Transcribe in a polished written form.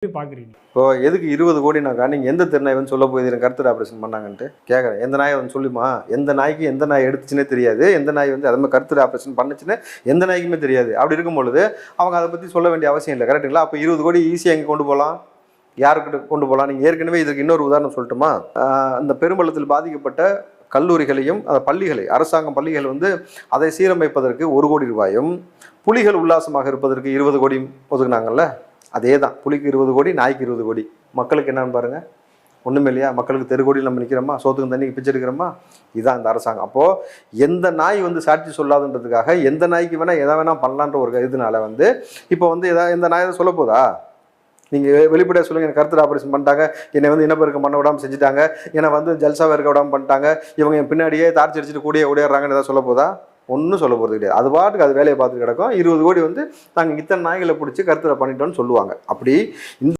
பார்க்குறீங்க? இப்போ எதுக்கு 20 கோடினாக்கா நீங்கள் எந்த தெருநாய் வந்து சொல்ல போகுது எனக்கு கருத்தடை ஆப்ரேஷன் பண்ணாங்கன்ட்டு கேட்குறேன். எந்த நாயை வந்து சொல்லுமா? எந்த நாய்க்கு எந்த நாய் எடுத்துச்சுன்னே தெரியாது, எந்த நாய் வந்து அது மாதிரி கருத்தடை ஆப்ரேஷன் பண்ணுச்சுன்னு எந்த நாய்க்குமே தெரியாது. அப்படி இருக்கும் பொழுது அவங்க அதை பற்றி சொல்ல வேண்டிய அவசியம் இல்லை. கரெக்டுங்களா? அப்போ 20 கோடி ஈஸியாக எங்கே கொண்டு போகலாம்? யாருக்கிட்ட கொண்டு போகலாம்? நீங்கள் ஏற்கனவே இதுக்கு இன்னொரு உதாரணம் சொல்லட்டுமா? அந்த பெரும்பள்ளத்தில் பாதிக்கப்பட்ட கல்லூரிகளையும் பள்ளிகளை, அரசாங்கம் பள்ளிகள் வந்து அதை சீரமைப்பதற்கு 1 கோடி ரூபாயும், புலிகள் உல்லாசமாக இருப்பதற்கு 20 கோடி ஒதுக்குனாங்கல்ல, அதே தான். புலிக்கு 20 கோடி, நாய்க்கு 20 கோடி. மக்களுக்கு என்னன்னு பாருங்கள், ஒன்றுமே இல்லையா? மக்களுக்கு தெரு கோடியில் நம்ம நிற்கிறோமா? சோத்துக்கு தண்ணிக்கு பிச்சை எடுக்கிறோமா? இதுதான் இந்த அரசாங்கம். அப்போது எந்த நாய் வந்து சாட்சி சொல்லாதுன்றதுக்காக எந்த நாய்க்கு வேணால் எதை வேணால் பண்ணலான்ற ஒரு இதனால வந்து இப்போ வந்து எந்த நாய் சொல்ல போதா? நீங்கள் வெளிப்படையாக சொல்லுங்கள், எனக்கு கருத்தடை ஆப்ரேஷன் பண்ணிட்டாங்க, என்னை வந்து இனப்பெருக்கம் பண்ண விடாமல் செஞ்சுட்டாங்க, என்னை வந்து ஜல்சாவை இருக்க விடாமல் பண்ணிட்டாங்க, இவங்க என் பின்னாடியே டார்ச் அடிச்சுட்டு கூடிய ஓடிடுறாங்கன்னு எதாவது சொல்ல போதா? ஒன்றும் சொல்ல போகிறது கிடையாது. அது பாட்டுக்கு அது வேலையை பார்த்துட்டு கிடக்கும். 20 கோடி வந்து நாங்கள் இத்தனை நாய்களை பிடிச்சி கருத்தடை பண்ணிட்டோன்னு சொல்லுவாங்க. அப்படி இந்த